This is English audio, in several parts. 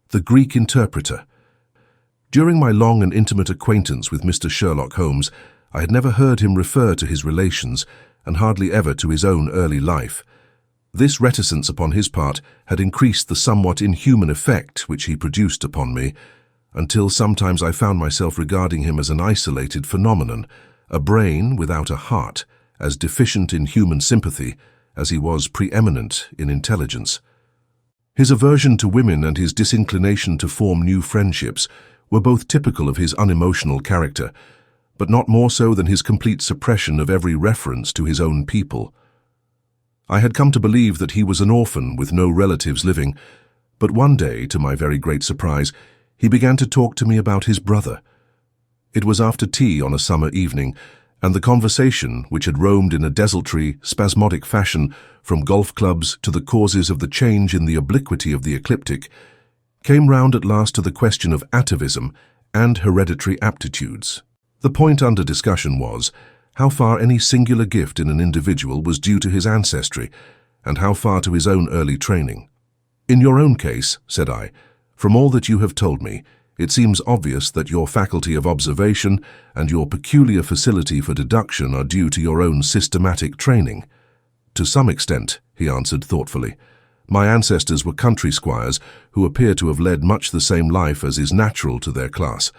the Greek interpreter. During my long and intimate acquaintance with Mr. Sherlock Holmes, I had never heard him refer to his relations, and hardly ever to his own early life. This reticence upon his part had increased the somewhat inhuman effect which he produced upon me, until sometimes I found myself regarding him as an isolated phenomenon, a brain without a heart, as deficient in human sympathy as he was preeminent in intelligence. His aversion to women and his disinclination to form new friendships were both typical of his unemotional character, but not more so than his complete suppression of every reference to his own people. I had come to believe that he was an orphan with no relatives living, but one day, to my very great surprise, he began to talk to me about his brother. It was after tea on a summer evening, and the conversation, which had roamed in a desultory, spasmodic fashion from golf clubs to the causes of the change in the obliquity of the ecliptic, came round at last to the question of atavism and hereditary aptitudes. The point under discussion was how far any singular gift in an individual was due to his ancestry, and how far to his own early training. "In your own case," said I, "from all that you have told me, it seems obvious that your faculty of observation and your peculiar facility for deduction are due to your own systematic training." "To some extent," he answered thoughtfully. "My ancestors were country squires who appear to have led much the same life as is natural to their class.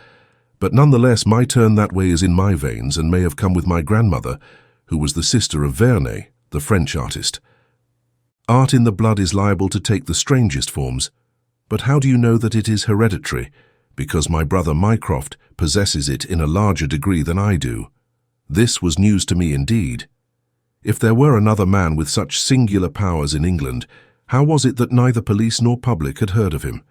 But nonetheless, my turn that way is in my veins and may have come with my grandmother, who was the sister of Vernet, the French artist. Art in the blood is liable to take the strangest forms. But how do you know that it is hereditary? Because my brother Mycroft possesses it in a larger degree than I do." This was news to me indeed. If there were another man with such singular powers in England, how was it that neither police nor public had heard of him?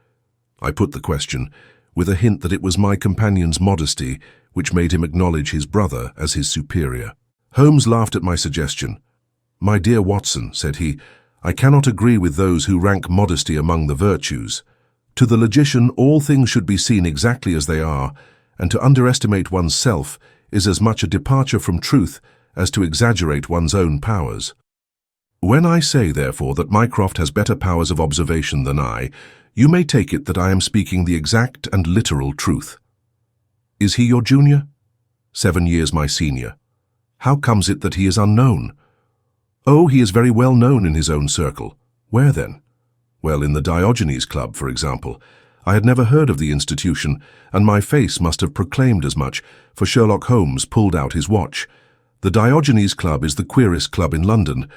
I put the question, with a hint that it was my companion's modesty which made him acknowledge his brother as his superior. Holmes laughed at my suggestion. "My dear Watson," said he, "I cannot agree with those who rank modesty among the virtues. To the logician, all things should be seen exactly as they are, and to underestimate one's self is as much a departure from truth as to exaggerate one's own powers. When I say, therefore, that Mycroft has better powers of observation than I, you may take it that I am speaking the exact and literal truth." "Is he your junior?" "7 years my senior." "How comes it that he is unknown?" "Oh, he is very well known in his own circle." "Where then?" "Well, in the Diogenes Club, for example. I had never heard of the institution, and my face must have proclaimed as much, for Sherlock Holmes pulled out his watch. The Diogenes Club is the queerest club in London,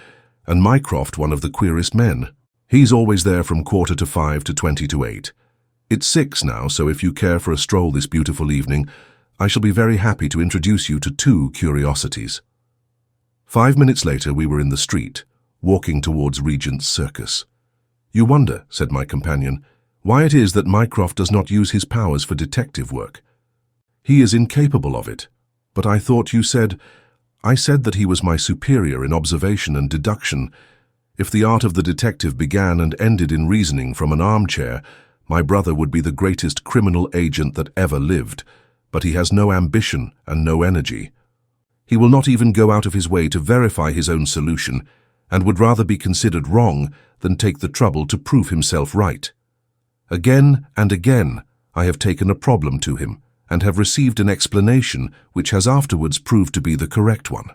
and Mycroft one of the queerest men. He's always there from 5:15 to 8:20. It's 6 now, so if you care for a stroll this beautiful evening, I shall be very happy to introduce you to 2 curiosities." 5 minutes later we were in the street, walking towards Regent's Circus. "You wonder," said my companion, "why it is that Mycroft does not use his powers for detective work. He is incapable of it. But I thought you said—" "I said that he was my superior in observation and deduction. If the art of the detective began and ended in reasoning from an armchair, my brother would be the greatest criminal agent that ever lived, but he has no ambition and no energy. He will not even go out of his way to verify his own solution, and would rather be considered wrong than take the trouble to prove himself right. Again and again I have taken a problem to him, and have received an explanation which has afterwards proved to be the correct one.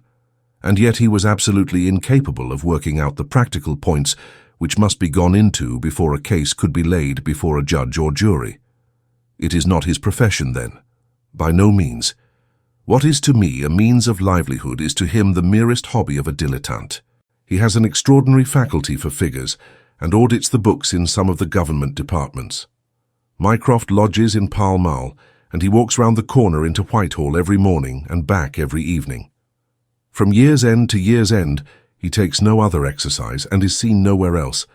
And yet he was absolutely incapable of working out the practical points which must be gone into before a case could be laid before a judge or jury. It is not his profession, then? By no means. What is to me a means of livelihood is to him the merest hobby of a dilettante. He has an extraordinary faculty for figures, and audits the books in some of the government departments. Mycroft lodges in Pall Mall, and he walks round the corner into Whitehall every morning and back every evening. From year's end to year's end, he takes no other exercise and is seen nowhere else,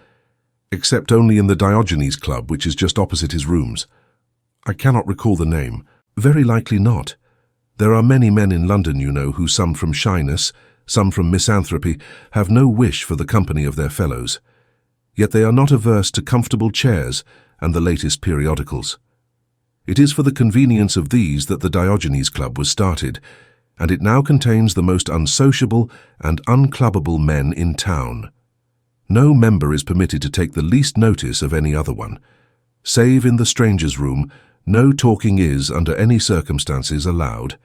except only in the Diogenes Club, which is just opposite his rooms. I cannot recall the name. Very likely not. There are many men in London, you know, who, some from shyness, some from misanthropy, have no wish for the company of their fellows. Yet they are not averse to comfortable chairs and the latest periodicals. It is for the convenience of these that the Diogenes Club was started, and it now contains the most unsociable and unclubbable men in town. No member is permitted to take the least notice of any other one. Save in the stranger's room, no talking is, under any circumstances, allowed,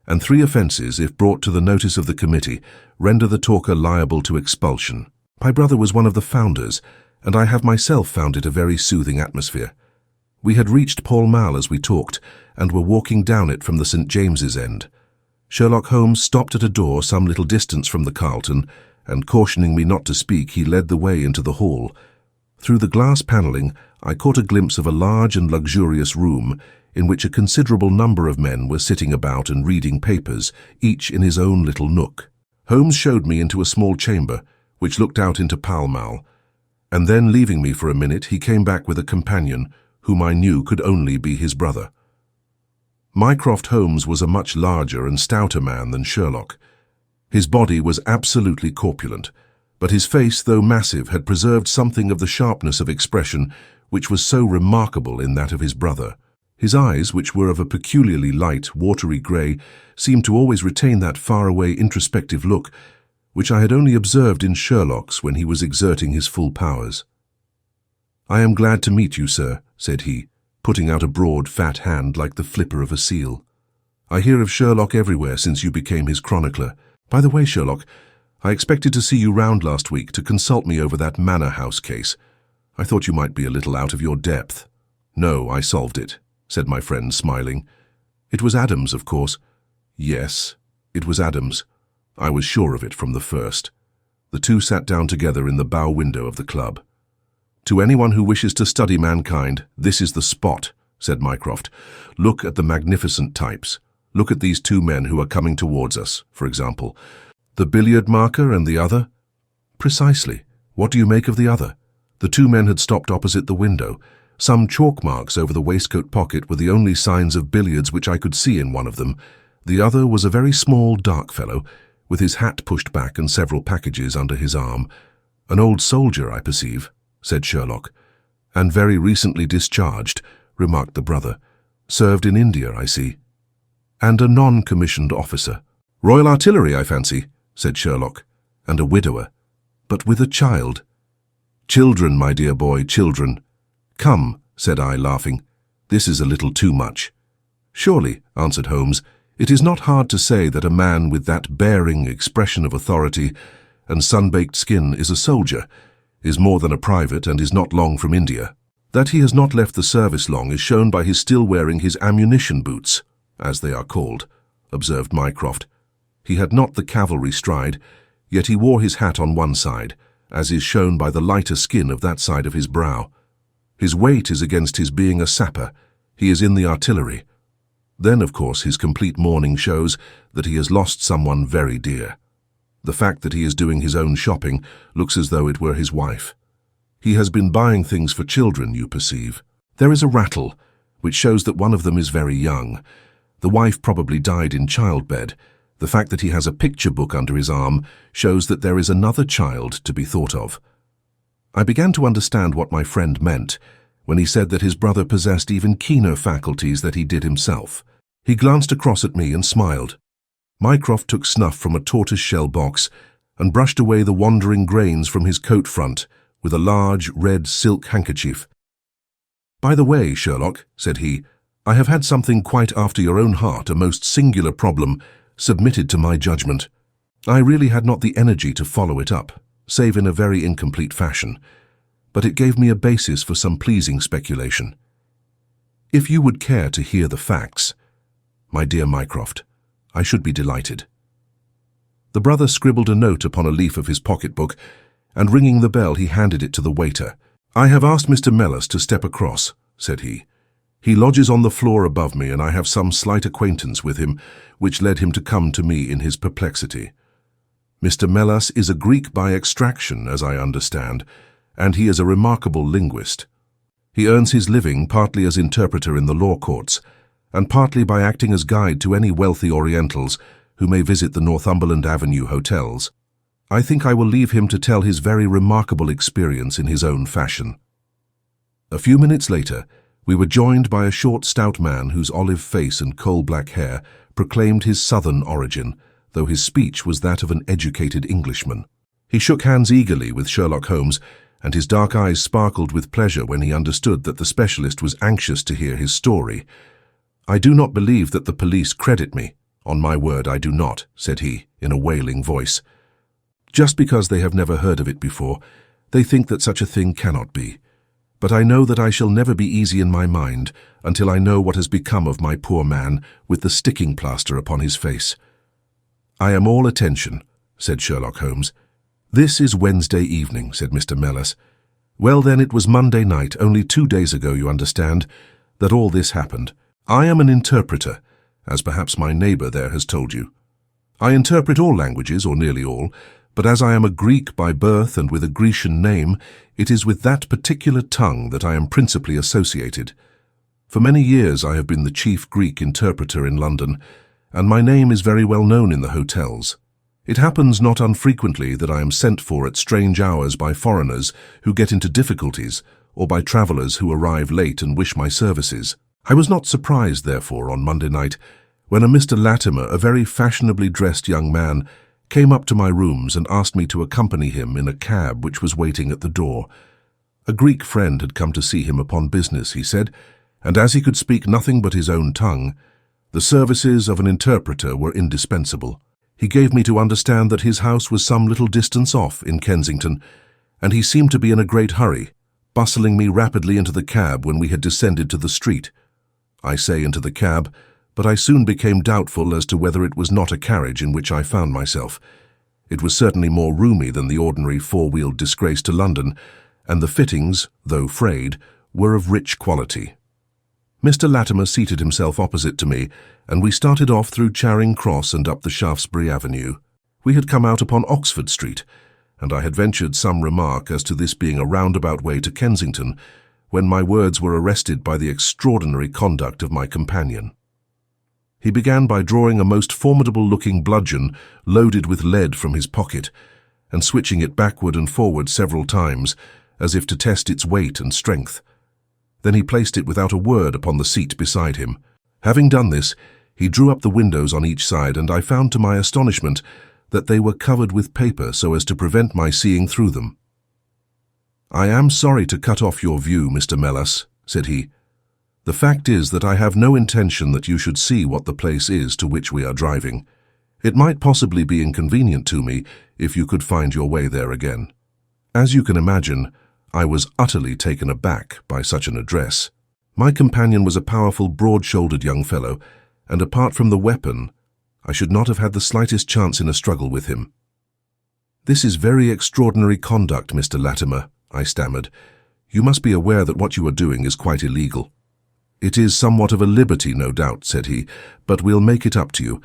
and 3 offences, if brought to the notice of the committee, render the talker liable to expulsion. My brother was one of the founders, and I have myself found it a very soothing atmosphere. We had reached Pall Mall as we talked, and were walking down it from the St. James's end. Sherlock Holmes stopped at a door some little distance from the Carlton, and cautioning me not to speak, he led the way into the hall. Through the glass panelling, I caught a glimpse of a large and luxurious room in which a considerable number of men were sitting about and reading papers, each in his own little nook. Holmes showed me into a small chamber, which looked out into Pall Mall, and then, leaving me for a minute, he came back with a companion, whom I knew could only be his brother. Mycroft Holmes was a much larger and stouter man than Sherlock. His body was absolutely corpulent, but his face, though massive, had preserved something of the sharpness of expression which was so remarkable in that of his brother. His eyes, which were of a peculiarly light, watery grey, seemed to always retain that far-away, introspective look which I had only observed in Sherlock's when he was exerting his full powers. "I am glad to meet you, sir," said he, putting out a broad, fat hand like the flipper of a seal. "I hear of Sherlock everywhere since you became his chronicler. By the way, Sherlock, I expected to see you round last week to consult me over that Manor House case. I thought you might be a little out of your depth." "No, I solved it," said my friend, smiling. "It was Adams, of course." "Yes, it was Adams. I was sure of it from the first." The two sat down together in the bow window of the club. "To anyone who wishes to study mankind, this is the spot," said Mycroft. "Look at the magnificent types. Look at these 2 men who are coming towards us, for example. The billiard marker and the other?" "Precisely. What do you make of the other?" The 2 men had stopped opposite the window. Some chalk marks over the waistcoat pocket were the only signs of billiards which I could see in one of them. The other was a very small, dark fellow, with his hat pushed back and several packages under his arm. "An old soldier, I perceive," said Sherlock. "And very recently discharged," remarked the brother. "Served in India, I see." "And a non-commissioned officer." "Royal Artillery, I fancy," said Sherlock. "And a widower. But with a child." "Children, my dear boy, children." "Come," said I, laughing. "This is a little too much." "Surely," answered Holmes, "it is not hard to say that a man with that bearing, expression of authority, and sun-baked skin is a soldier, is more than a private, and is not long from India. That he has not left the service long is shown by his still wearing his ammunition boots, as they are called," observed Mycroft. "He had not the cavalry stride, yet he wore his hat on one side, as is shown by the lighter skin of that side of his brow. His weight is against his being a sapper. He is in the artillery. Then, of course, his complete mourning shows that he has lost someone very dear. The fact that he is doing his own shopping looks as though it were his wife. He has been buying things for children, you perceive. There is a rattle, which shows that one of them is very young. The wife probably died in childbed. The fact that he has a picture book under his arm shows that there is another child to be thought of." I began to understand what my friend meant when he said that his brother possessed even keener faculties than he did himself. He glanced across at me and smiled. Mycroft took snuff from a tortoise-shell box and brushed away the wandering grains from his coat front with a large red silk handkerchief. "By the way, Sherlock," said he, "I have had something quite after your own heart, a most singular problem, submitted to my judgment. I really had not the energy to follow it up, save in a very incomplete fashion, but it gave me a basis for some pleasing speculation. If you would care to hear the facts, my dear Mycroft, I should be delighted." The brother scribbled a note upon a leaf of his pocketbook, and ringing the bell he handed it to the waiter. "I have asked Mr. Mellus to step across," said he. "He lodges on the floor above me, and I have some slight acquaintance with him, which led him to come to me in his perplexity. Mr. Mellus is a Greek by extraction, as I understand, and he is a remarkable linguist. He earns his living partly as interpreter in the law courts, and partly by acting as guide to any wealthy Orientals who may visit the Northumberland Avenue hotels. I think I will leave him to tell his very remarkable experience in his own fashion." A few minutes later, we were joined by a short, stout man whose olive face and coal-black hair proclaimed his southern origin, though his speech was that of an educated Englishman. He shook hands eagerly with Sherlock Holmes, and his dark eyes sparkled with pleasure when he understood that the specialist was anxious to hear his story. "I do not believe that the police credit me. On my word, I do not," said he, in a wailing voice. "Just because they have never heard of it before, they think that such a thing cannot be. But I know that I shall never be easy in my mind until I know what has become of my poor man with the sticking plaster upon his face." "I am all attention," said Sherlock Holmes. "This is Wednesday evening," said Mr. Mellis. "Well then, it was Monday night, only 2 days ago, you understand, that all this happened. I am an interpreter, as perhaps my neighbour there has told you. I interpret all languages, or nearly all, but as I am a Greek by birth and with a Grecian name, it is with that particular tongue that I am principally associated. For many years I have been the chief Greek interpreter in London, and my name is very well known in the hotels. It happens not unfrequently that I am sent for at strange hours by foreigners who get into difficulties, or by travellers who arrive late and wish my services. I was not surprised, therefore, on Monday night, when a Mr. Latimer, a very fashionably dressed young man, came up to my rooms and asked me to accompany him in a cab which was waiting at the door. A Greek friend had come to see him upon business, he said, and as he could speak nothing but his own tongue, the services of an interpreter were indispensable. He gave me to understand that his house was some little distance off in Kensington, and he seemed to be in a great hurry, bustling me rapidly into the cab when we had descended to the street. I say into the cab, but I soon became doubtful as to whether it was not a carriage in which I found myself. It was certainly more roomy than the ordinary four-wheeled disgrace to London, and the fittings, though frayed, were of rich quality. Mr. Latimer seated himself opposite to me, and we started off through Charing Cross and up the Shaftesbury Avenue. We had come out upon Oxford Street, and I had ventured some remark as to this being a roundabout way to Kensington, when my words were arrested by the extraordinary conduct of my companion. He began by drawing a most formidable-looking bludgeon loaded with lead from his pocket, and switching it backward and forward several times, as if to test its weight and strength. Then he placed it without a word upon the seat beside him. Having done this, he drew up the windows on each side, and I found to my astonishment that they were covered with paper so as to prevent my seeing through them. "I am sorry to cut off your view, Mr. Mellis," said he. "The fact is that I have no intention that you should see what the place is to which we are driving. It might possibly be inconvenient to me if you could find your way there again." As you can imagine, I was utterly taken aback by such an address. My companion was a powerful, broad-shouldered young fellow, and apart from the weapon, I should not have had the slightest chance in a struggle with him. "This is very extraordinary conduct, Mr. Latimer," I stammered. "You must be aware that what you are doing is quite illegal." "It is somewhat of a liberty, no doubt," said he, "but we'll make it up to you.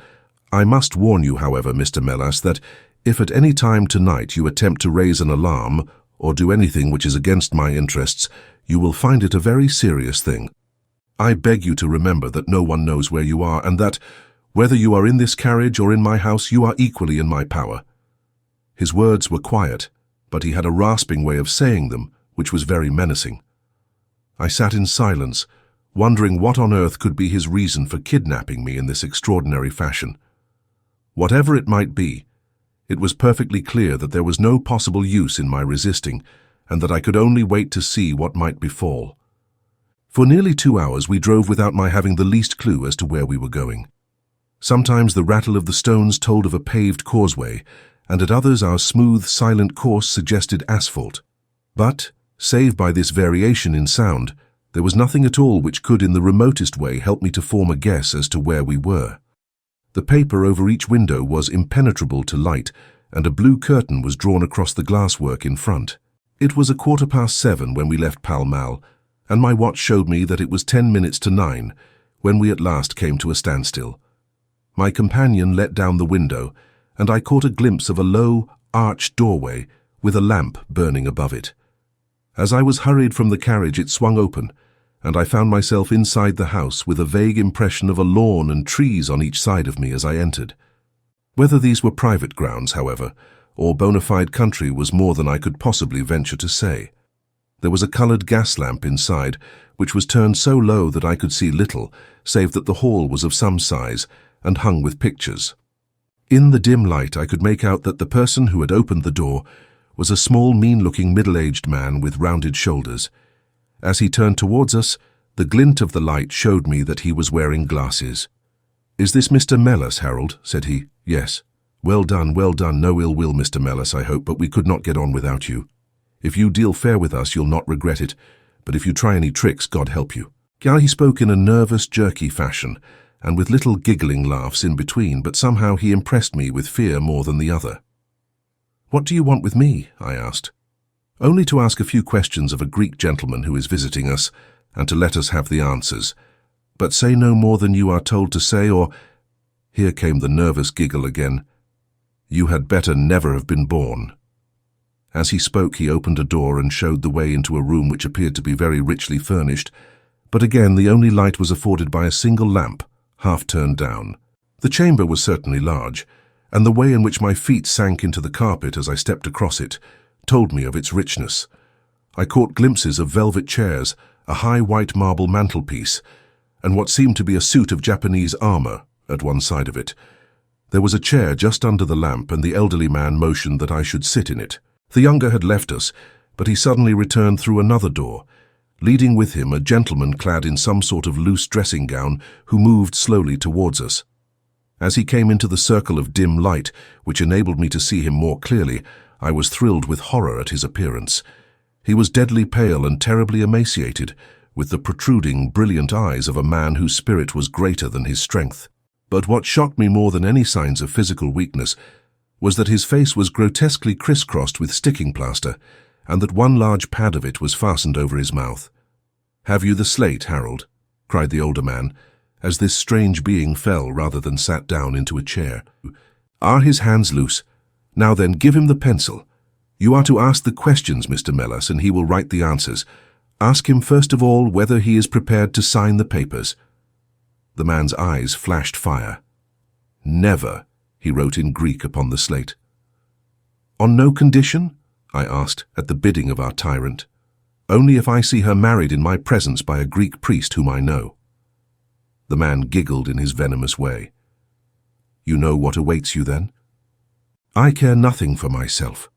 I must warn you, however, Mr. Mellis, that if at any time tonight you attempt to raise an alarm or do anything which is against my interests, you will find it a very serious thing. I beg you to remember that no one knows where you are, and that, whether you are in this carriage or in my house, you are equally in my power." His words were quiet, but he had a rasping way of saying them, which was very menacing. I sat in silence, wondering what on earth could be his reason for kidnapping me in this extraordinary fashion. Whatever it might be, it was perfectly clear that there was no possible use in my resisting, and that I could only wait to see what might befall. For nearly 2 hours we drove without my having the least clue as to where we were going. Sometimes the rattle of the stones told of a paved causeway, and at others our smooth, silent course suggested asphalt. But, save by this variation in sound, there was nothing at all which could in the remotest way help me to form a guess as to where we were. The paper over each window was impenetrable to light, and a blue curtain was drawn across the glasswork in front. It was 7:15 when we left Pall Mall, and my watch showed me that it was 10 minutes to 9 when we at last came to a standstill. My companion let down the window, and I caught a glimpse of a low, arched doorway with a lamp burning above it. As I was hurried from the carriage, it swung open, and I found myself inside the house with a vague impression of a lawn and trees on each side of me as I entered. Whether these were private grounds, however, or bona fide country was more than I could possibly venture to say. There was a coloured gas lamp inside, which was turned so low that I could see little, save that the hall was of some size and hung with pictures. In the dim light I could make out that the person who had opened the door was a small, mean-looking, middle-aged man with rounded shoulders. As he turned towards us, the glint of the light showed me that he was wearing glasses. "Is this Mr. Mellis, Harold?" said he. "Yes." Well done, no ill will, Mr. Mellis, I hope, but we could not get on without you. If you deal fair with us, you'll not regret it, but if you try any tricks, God help you." He spoke in a nervous, jerky fashion, and with little giggling laughs in between, but somehow he impressed me with fear more than the other. "What do you want with me?" I asked. "Only to ask a few questions of a Greek gentleman who is visiting us, and to let us have the answers. But say no more than you are told to say, or—" Here came the nervous giggle again. "You had better never have been born." As he spoke, he opened a door and showed the way into a room which appeared to be very richly furnished, but again the only light was afforded by a single lamp, half turned down. The chamber was certainly large, and the way in which my feet sank into the carpet as I stepped across it told me of its richness. I caught glimpses of velvet chairs, a high white marble mantelpiece, and what seemed to be a suit of Japanese armor at one side of it. There was a chair just under the lamp, and the elderly man motioned that I should sit in it. The younger had left us, but he suddenly returned through another door, leading with him a gentleman clad in some sort of loose dressing gown who moved slowly towards us. As he came into the circle of dim light, which enabled me to see him more clearly, I was thrilled with horror at his appearance. He was deadly pale and terribly emaciated, with the protruding, brilliant eyes of a man whose spirit was greater than his strength. But what shocked me more than any signs of physical weakness was that his face was grotesquely crisscrossed with sticking plaster, and that one large pad of it was fastened over his mouth. "Have you the slate, Harold?" cried the older man, as this strange being fell rather than sat down into a chair. "Are his hands loose? Now then, give him the pencil. You are to ask the questions, Mr. Mellis, and he will write the answers. Ask him first of all whether he is prepared to sign the papers." The man's eyes flashed fire. "Never," he wrote in Greek upon the slate. "On no condition?" I asked, at the bidding of our tyrant. "Only if I see her married in my presence by a Greek priest whom I know." The man giggled in his venomous way. "You know what awaits you then?" "I care nothing for myself.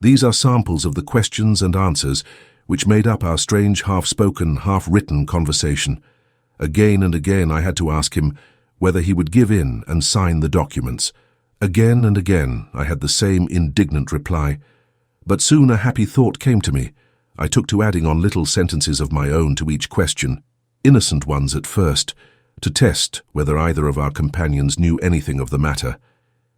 These are samples of the questions and answers which made up our strange half-spoken, half-written conversation. Again and again I had to ask him whether he would give in and sign the documents. Again and again I had the same indignant reply. But soon a happy thought came to me. I took to adding on little sentences of my own to each question, innocent ones at first, to test whether either of our companions knew anything of the matter.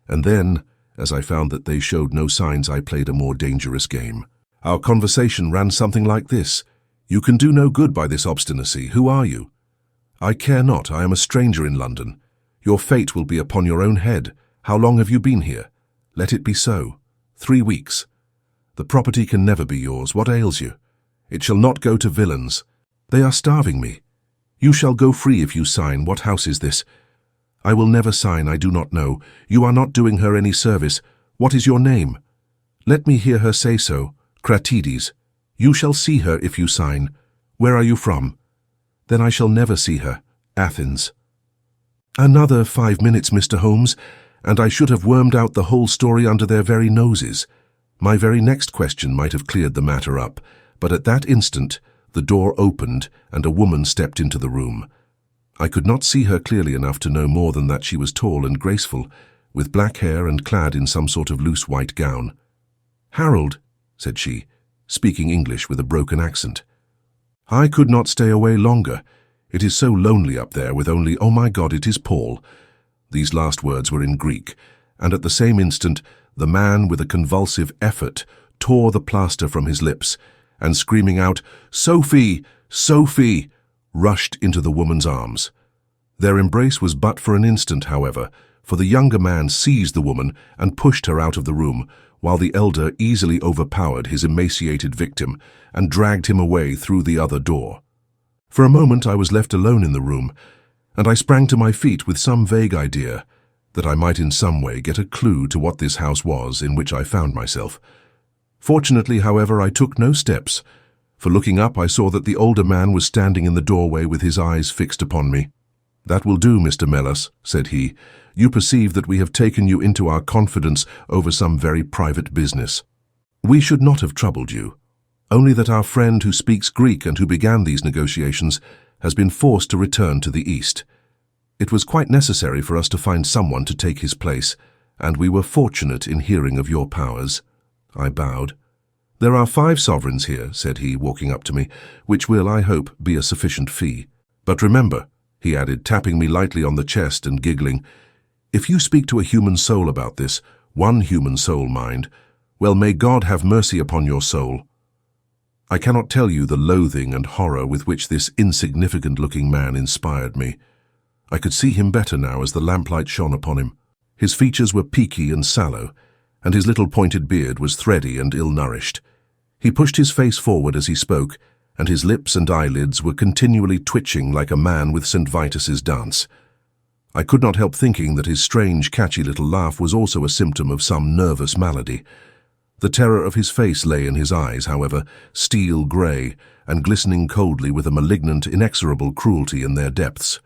And then, as I found that they showed no signs, I played a more dangerous game. Our conversation ran something like this. "You can do no good by this obstinacy. Who are you?" "I care not. I am a stranger in London. Your fate will be upon your own head. How long have you been here?" "Let it be so. 3 weeks. The property can never be yours. What ails you?" "It shall not go to villains. They are starving me." "You shall go free if you sign. What house is this?" "I will never sign. I do not know. You are not doing her any service. What is your name?" "Let me hear her say so. Cratides." "You shall see her if you sign. Where are you from?" "Then I shall never see her. Athens." Another 5 minutes, Mr. Holmes, and I should have wormed out the whole story under their very noses. My very next question might have cleared the matter up, but at that instant the door opened and a woman stepped into the room. I could not see her clearly enough to know more than that she was tall and graceful, with black hair and clad in some sort of loose white gown. "Harold," said she, speaking English with a broken accent. "I could not stay away longer. It is so lonely up there with only— oh my God, it is Paul." These last words were in Greek, and at the same instant the man, with a convulsive effort, tore the plaster from his lips, and screaming out, "Sophie! Sophie!" rushed into the woman's arms. Their embrace was but for an instant, however, for the younger man seized the woman and pushed her out of the room, while the elder easily overpowered his emaciated victim and dragged him away through the other door. For a moment I was left alone in the room, and I sprang to my feet with some vague idea that I might in some way get a clue to what this house was in which I found myself. Fortunately, however, I took no steps, for looking up I saw that the older man was standing in the doorway with his eyes fixed upon me. "That will do, Mr. Mellis," said he. "You perceive that we have taken you into our confidence over some very private business." We should not have troubled you, only that our friend who speaks Greek and who began these negotiations has been forced to return to the East. It was quite necessary for us to find someone to take his place, and we were fortunate in hearing of your powers." I bowed. "There are 5 sovereigns here," said he, walking up to me, "which will, I hope, be a sufficient fee. But remember," he added, tapping me lightly on the chest and giggling, "if you speak to a human soul about this, one human soul, mind, well, may God have mercy upon your soul." I cannot tell you the loathing and horror with which this insignificant-looking man inspired me. I could see him better now as the lamplight shone upon him. His features were peaky and sallow, and his little pointed beard was thready and ill-nourished. He pushed his face forward as he spoke, and his lips and eyelids were continually twitching like a man with St. Vitus's dance. I could not help thinking that his strange, catchy little laugh was also a symptom of some nervous malady. The terror of his face lay in his eyes, however, steel grey and glistening coldly with a malignant, inexorable cruelty in their depths.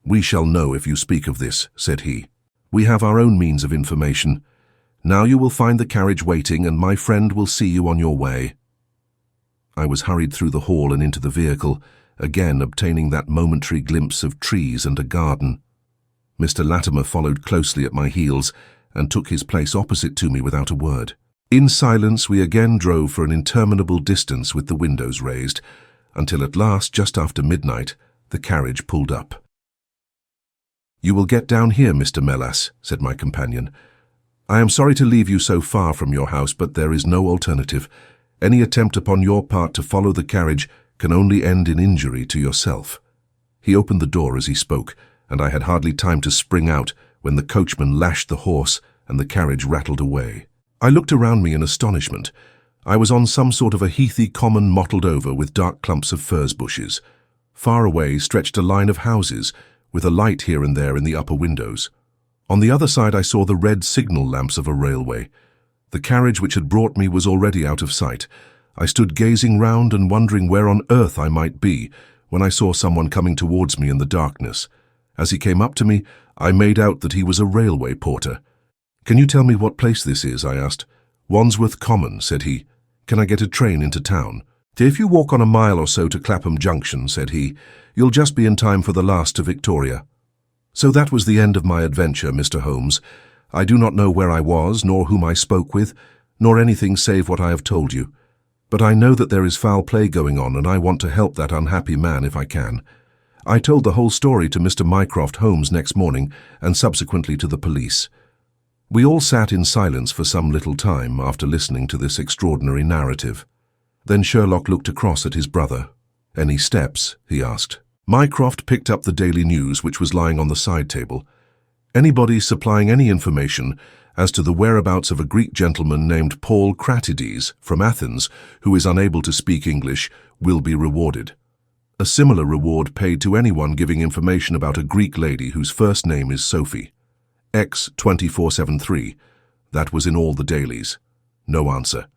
"We shall know if you speak of this," said he. "We have our own means of information. Now you will find the carriage waiting, and my friend will see you on your way." I was hurried through the hall and into the vehicle, again obtaining that momentary glimpse of trees and a garden. Mr. Latimer followed closely at my heels and took his place opposite to me without a word. In silence we again drove for an interminable distance with the windows raised, until at last, just after midnight, the carriage pulled up. "You will get down here, Mr. Melas," said my companion. "I am sorry to leave you so far from your house, but there is no alternative. Any attempt upon your part to follow the carriage can only end in injury to yourself." He opened the door as he spoke, and I had hardly time to spring out when the coachman lashed the horse and the carriage rattled away. I looked around me in astonishment. I was on some sort of a heathy common mottled over with dark clumps of furze bushes. Far away stretched a line of houses, with a light here and there in the upper windows. On the other side I saw the red signal lamps of a railway. The carriage which had brought me was already out of sight. I stood gazing round and wondering where on earth I might be, when I saw someone coming towards me in the darkness. As he came up to me, I made out that he was a railway porter. "Can you tell me what place this is?" I asked. "Wandsworth Common," said he. "Can I get a train into town?" "If you walk on a mile or so to Clapham Junction," said he, "you'll just be in time for the last to Victoria." So that was the end of my adventure, Mr. Holmes. I do not know where I was, nor whom I spoke with, nor anything save what I have told you. But I know that there is foul play going on, and I want to help that unhappy man if I can. I told the whole story to Mr. Mycroft Holmes next morning, and subsequently to the police. We all sat in silence for some little time after listening to this extraordinary narrative. Then Sherlock looked across at his brother. "Any steps?" he asked. Mycroft picked up the Daily News, which was lying on the side table. "Anybody supplying any information as to the whereabouts of a Greek gentleman named Paul Cratides from Athens, who is unable to speak English, will be rewarded. A similar reward paid to anyone giving information about a Greek lady whose first name is Sophie. X 2473. That was in all the dailies. No answer.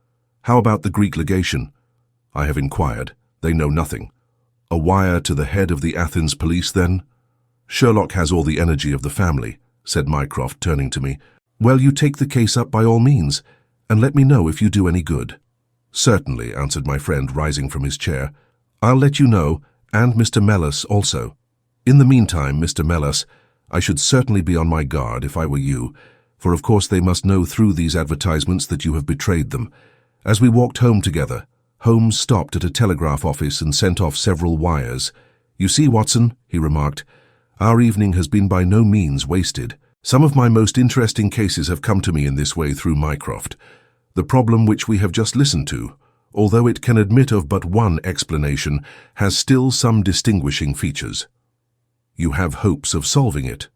How about the Greek legation? I have inquired. They know nothing. A wire to the head of the Athens police, then? Sherlock has all the energy of the family, said Mycroft, turning to me. Well, you take the case up by all means, and let me know if you do any good. Certainly, answered my friend, rising from his chair. I'll let you know, and Mr. Melas also. In the meantime, Mr. Melas, I should certainly be on my guard if I were you, for of course they must know through these advertisements that you have betrayed them. As we walked home together, Holmes stopped at a telegraph office and sent off several wires. You see, Watson, he remarked, our evening has been by no means wasted. Some of my most interesting cases have come to me in this way through Mycroft. The problem which we have just listened to, although it can admit of but one explanation, has still some distinguishing features. You have hopes of solving it.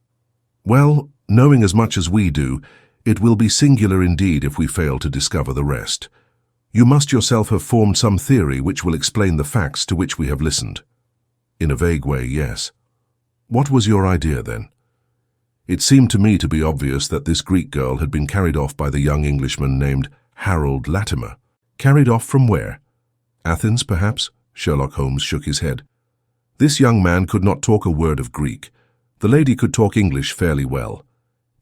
Well, knowing as much as we do, it will be singular indeed if we fail to discover the rest. You must yourself have formed some theory which will explain the facts to which we have listened. In a vague way, yes. What was your idea, then? It seemed to me to be obvious that this Greek girl had been carried off by the young Englishman named Harold Latimer. Carried off from where? Athens, perhaps? Sherlock Holmes shook his head. This young man could not talk a word of Greek. The lady could talk English fairly well.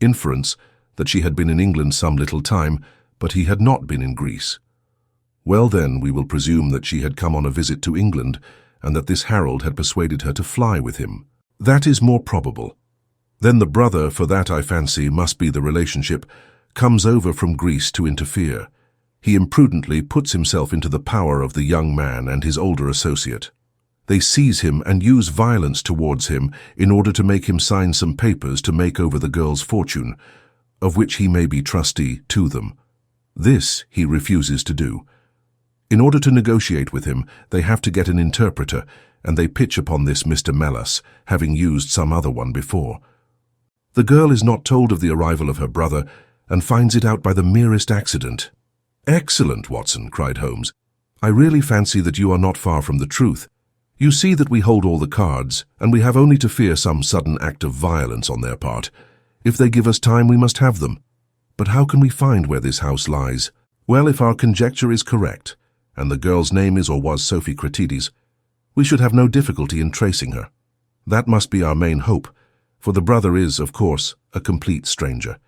Inference, that she had been in England some little time, But he had not been in Greece. Well then, we will presume that she had come on a visit to England, and that this Harold had persuaded her to fly with him. That is more probable. Then the brother, for that I fancy must be the relationship, comes over from Greece to interfere. He imprudently puts himself into the power of the young man and his older associate. They seize him and use violence towards him in order to make him sign some papers to make over the girl's fortune, of which he may be trustee to them. This he refuses to do. In order to negotiate with him, they have to get an interpreter, and they pitch upon this Mr. Mellis, having used some other one before. The girl is not told of the arrival of her brother, and finds it out by the merest accident. "Excellent, Watson," cried Holmes. "I really fancy that you are not far from the truth. You see that we hold all the cards, and we have only to fear some sudden act of violence on their part. If they give us time, we must have them. But how can we find where this house lies? Well, if our conjecture is correct, and the girl's name is or was Sophie Cratides, we should have no difficulty in tracing her. That must be our main hope, for the brother is, of course, a complete stranger.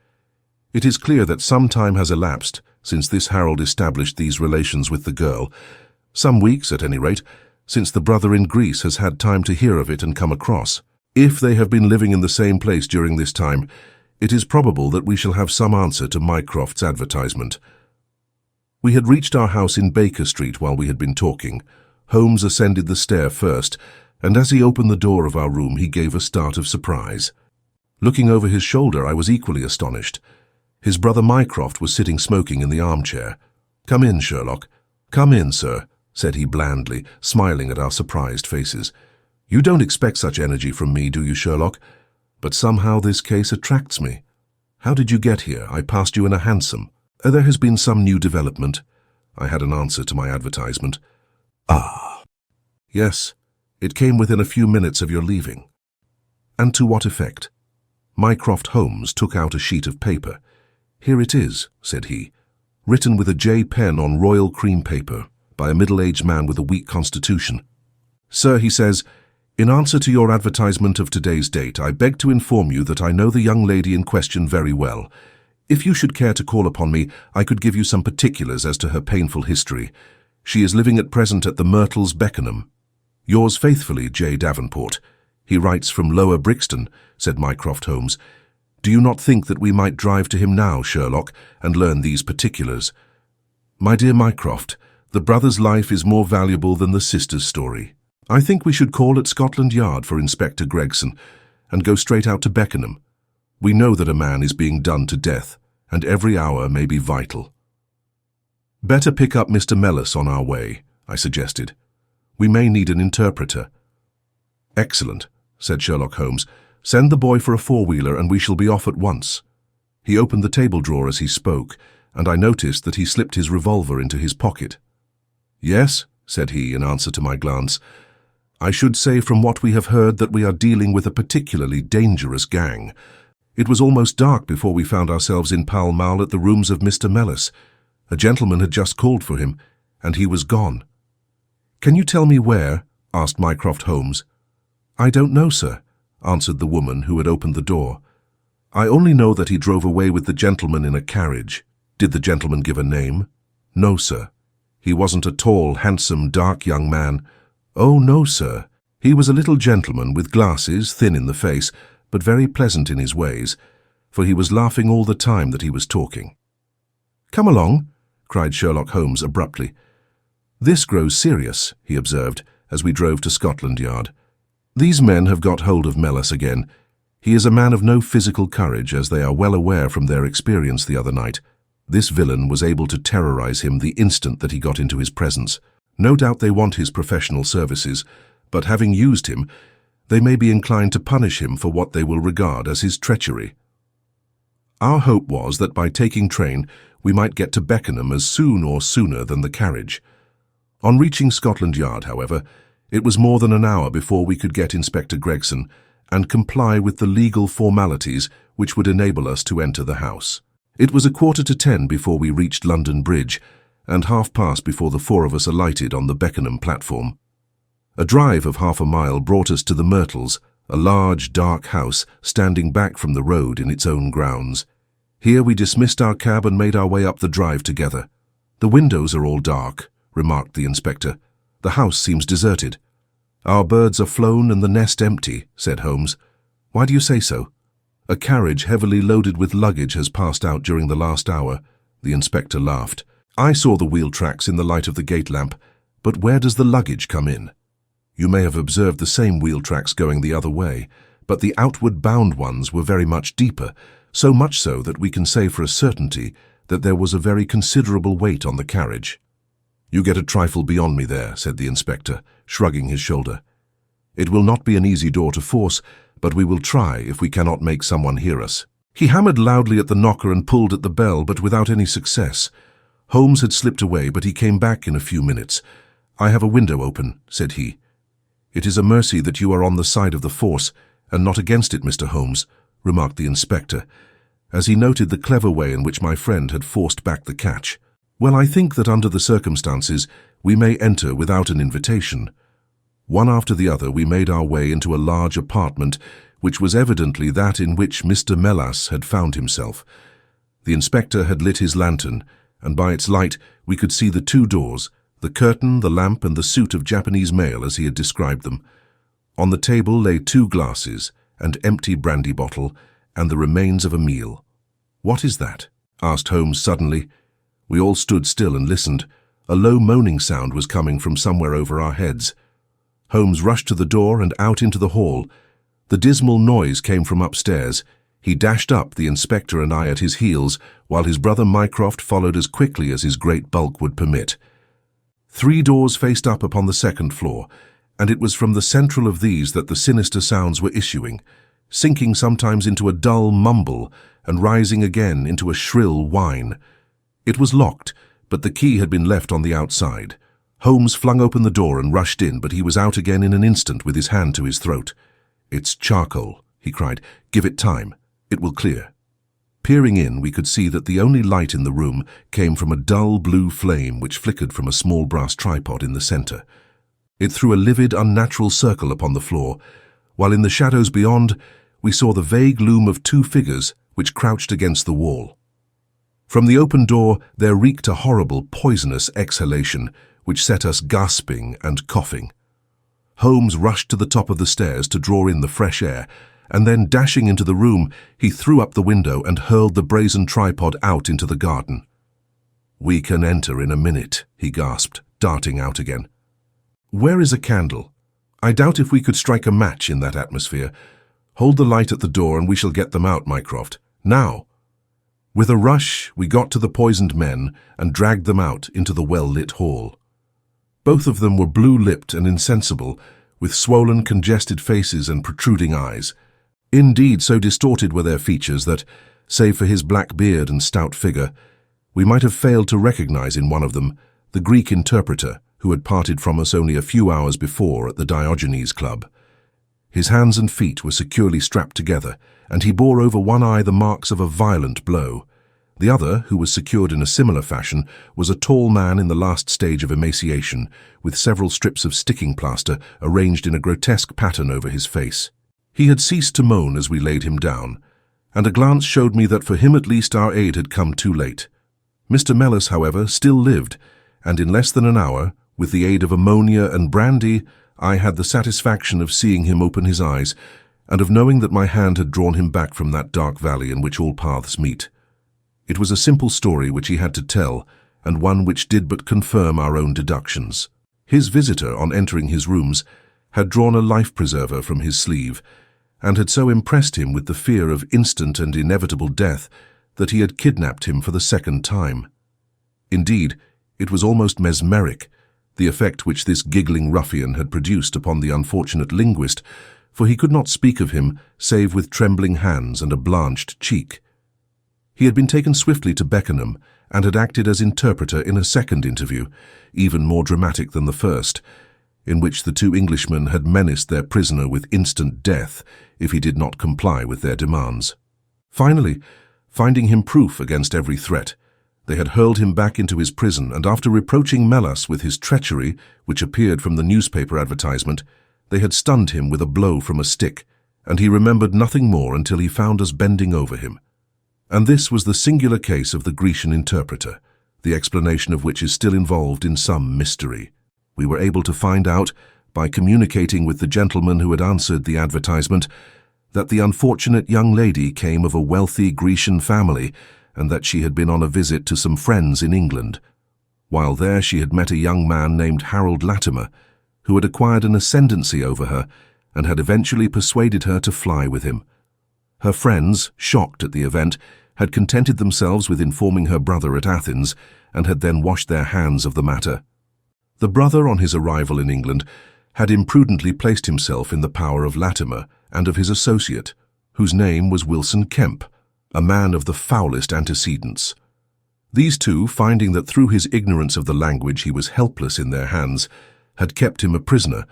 It is clear that some time has elapsed since this Harold established these relations with the girl, some weeks at any rate, since the brother in Greece has had time to hear of it and come across. If they have been living in the same place during this time, it is probable that we shall have some answer to Mycroft's advertisement." We had reached our house in Baker Street while we had been talking. Holmes ascended the stair first, and as he opened the door of our room he gave a start of surprise. Looking over his shoulder, I was equally astonished. His brother Mycroft was sitting smoking in the armchair. "Come in, Sherlock." "Come in, sir," said he blandly, smiling at our surprised faces. "You don't expect such energy from me, do you, Sherlock? But somehow this case attracts me. How did you get here? I passed you in a hansom." "There has been some new development." I had an answer to my advertisement. "Ah." "Yes, it came within a few minutes of your leaving." "And to what effect?" Mycroft Holmes took out a sheet of paper. "Here it is," said he, "written with a J pen on royal cream paper by a middle-aged man with a weak constitution. Sir," he says, "in answer to your advertisement of today's date, I beg to inform you that I know the young lady in question very well. If you should care to call upon me, I could give you some particulars as to her painful history. She is living at present at the Myrtles, Beckenham. Yours faithfully, J. Davenport." "He writes from Lower Brixton," said Mycroft Holmes. "Do you not think that we might drive to him now, Sherlock, and learn these particulars?" "My dear Mycroft, the brother's life is more valuable than the sister's story. I think we should call at Scotland Yard for Inspector Gregson and go straight out to Beckenham. We know that a man is being done to death, and every hour may be vital." "Better pick up Mr. Mellis on our way," I suggested. "We may need an interpreter." "Excellent," said Sherlock Holmes. "Send the boy for a four-wheeler and we shall be off at once." He opened the table drawer as he spoke, and I noticed that he slipped his revolver into his pocket. "Yes," said he in answer to my glance, "I should say from what we have heard that we are dealing with a particularly dangerous gang. It was almost dark before we found ourselves in Pall Mall at the rooms of Mr. Mellis. A gentleman had just called for him, and he was gone." "Can you tell me where?" asked Mycroft Holmes. "I don't know, sir," answered the woman who had opened the door. "I only know that he drove away with the gentleman in a carriage." "Did the gentleman give a name?" "No, sir." "He wasn't a tall, handsome, dark young man?" "Oh, no, sir. He was a little gentleman with glasses, thin in the face, but very pleasant in his ways, for he was laughing all the time that he was talking." "Come along," cried Sherlock Holmes abruptly. "This grows serious," he observed, as we drove to Scotland Yard. "These men have got hold of Mellis again. He is a man of no physical courage, as they are well aware from their experience the other night. This villain was able to terrorize him the instant that he got into his presence. No doubt they want his professional services, but having used him, they may be inclined to punish him for what they will regard as his treachery. Our hope was that by taking train we might get to Beckenham as soon or sooner than the carriage. On reaching Scotland Yard, however, it was more than an hour before we could get Inspector Gregson and comply with the legal formalities which would enable us to enter the house. It was 10:15 before we reached London Bridge, and past before the four of us alighted on the Beckenham platform. A drive of half a mile brought us to the Myrtles, a large, dark house standing back from the road in its own grounds. Here we dismissed our cab and made our way up the drive together. "The windows are all dark," remarked the inspector. "The house seems deserted." "Our birds are flown and the nest empty," said Holmes. "Why do you say so?" "A carriage heavily loaded with luggage has passed out during the last hour," the inspector laughed. "I saw the wheel tracks in the light of the gate lamp, but where does the luggage come in?" "You may have observed the same wheel tracks going the other way, but the outward bound ones were very much deeper, so much so that we can say for a certainty that there was a very considerable weight on the carriage." "You get a trifle beyond me there," said the inspector, shrugging his shoulder. "It will not be an easy door to force, but we will try if we cannot make someone hear us." He hammered loudly at the knocker and pulled at the bell, but without any success. Holmes had slipped away, but he came back in a few minutes. "I have a window open," said he. "It is a mercy that you are on the side of the force, and not against it, Mr. Holmes," remarked the inspector, as he noted the clever way in which my friend had forced back the catch. "Well, I think that under the circumstances we may enter without an invitation." One after the other we made our way into a large apartment, which was evidently that in which Mr. Melas had found himself. The inspector had lit his lantern, and by its light we could see the two doors, the curtain, the lamp, and the suit of Japanese mail as he had described them. On the table lay 2 glasses, an empty brandy bottle, and the remains of a meal. "What is that?" asked Holmes suddenly. We all stood still and listened. A low moaning sound was coming from somewhere over our heads. Holmes rushed to the door and out into the hall. The dismal noise came from upstairs. He dashed up, the inspector and I at his heels, while his brother Mycroft followed as quickly as his great bulk would permit. 3 doors faced up upon the 2nd floor, and it was from the central of these that the sinister sounds were issuing, sinking sometimes into a dull mumble and rising again into a shrill whine. It was locked, but the key had been left on the outside. Holmes flung open the door and rushed in, but he was out again in an instant with his hand to his throat. "It's charcoal," he cried. "Give it time. It will clear." Peering in, we could see that the only light in the room came from a dull blue flame which flickered from a small brass tripod in the center. It threw a livid, unnatural circle upon the floor, while in the shadows beyond we saw the vague loom of 2 figures which crouched against the wall. From the open door there reeked a horrible, poisonous exhalation, which set us gasping and coughing. Holmes rushed to the top of the stairs to draw in the fresh air, and then, dashing into the room, he threw up the window and hurled the brazen tripod out into the garden. "We can enter in a minute," he gasped, darting out again. "Where is a candle? I doubt if we could strike a match in that atmosphere. Hold the light at the door and we shall get them out, Mycroft. Now!" With a rush, we got to the poisoned men and dragged them out into the well-lit hall. Both of them were blue-lipped and insensible, with swollen, congested faces and protruding eyes. Indeed, so distorted were their features that, save for his black beard and stout figure, we might have failed to recognize in one of them the Greek interpreter who had parted from us only a few hours before at the Diogenes Club. His hands and feet were securely strapped together, and he bore over one eye the marks of a violent blow. The other, who was secured in a similar fashion, was a tall man in the last stage of emaciation, with several strips of sticking plaster arranged in a grotesque pattern over his face. He had ceased to moan as we laid him down, and a glance showed me that for him at least our aid had come too late. Mr. Melas, however, still lived, and in less than an hour, with the aid of ammonia and brandy, I had the satisfaction of seeing him open his eyes, and of knowing that my hand had drawn him back from that dark valley in which all paths meet. It was a simple story which he had to tell, and one which did but confirm our own deductions. His visitor, on entering his rooms, had drawn a life-preserver from his sleeve, and had so impressed him with the fear of instant and inevitable death that he had kidnapped him for the 2nd time. Indeed, it was almost mesmeric, the effect which this giggling ruffian had produced upon the unfortunate linguist, for he could not speak of him save with trembling hands and a blanched cheek. He had been taken swiftly to Beckenham, and had acted as interpreter in a 2nd interview, even more dramatic than the first, in which the 2 Englishmen had menaced their prisoner with instant death if he did not comply with their demands. Finally, finding him proof against every threat, they had hurled him back into his prison, and after reproaching Melas with his treachery, which appeared from the newspaper advertisement, they had stunned him with a blow from a stick, and he remembered nothing more until he found us bending over him. And this was the singular case of the Grecian interpreter, the explanation of which is still involved in some mystery. We were able to find out, by communicating with the gentleman who had answered the advertisement, that the unfortunate young lady came of a wealthy Grecian family and that she had been on a visit to some friends in England. While there, she had met a young man named Harold Latimer, who had acquired an ascendancy over her and had eventually persuaded her to fly with him. Her friends, shocked at the event, had contented themselves with informing her brother at Athens and had then washed their hands of the matter. The brother, on his arrival in England, had imprudently placed himself in the power of Latimer and of his associate, whose name was Wilson Kemp, a man of the foulest antecedents. These two, finding that through his ignorance of the language he was helpless in their hands, had kept him a prisoner,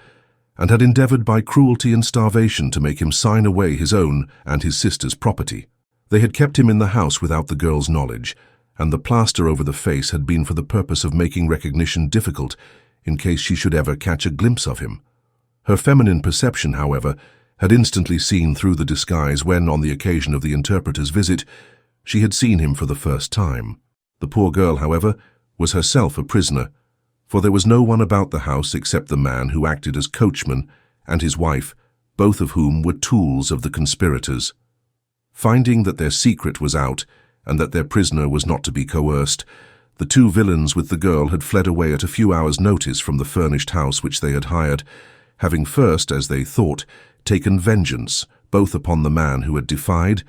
and had endeavored by cruelty and starvation to make him sign away his own and his sister's property. They had kept him in the house without the girl's knowledge, and the plaster over the face had been for the purpose of making recognition difficult in case she should ever catch a glimpse of him. Her feminine perception, however, had instantly seen through the disguise when, on the occasion of the interpreter's visit, she had seen him for the first time. The poor girl, however, was herself a prisoner, for there was no one about the house except the man who acted as coachman and his wife, both of whom were tools of the conspirators. Finding that their secret was out and that their prisoner was not to be coerced, the two villains with the girl had fled away at a few hours' notice from the furnished house which they had hired, having first, as they thought, taken vengeance both upon the man who had defied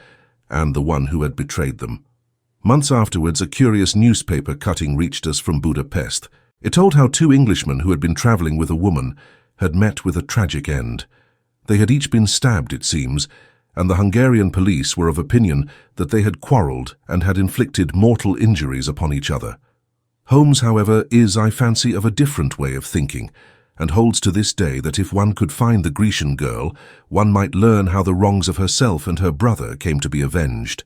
and the one who had betrayed them. Months afterwards, a curious newspaper cutting reached us from Budapest. It told how two Englishmen who had been travelling with a woman had met with a tragic end. They had each been stabbed, it seems, and the Hungarian police were of opinion that they had quarrelled and had inflicted mortal injuries upon each other. Holmes, however, is, I fancy, of a different way of thinking, and holds to this day that if one could find the Grecian girl, one might learn how the wrongs of herself and her brother came to be avenged.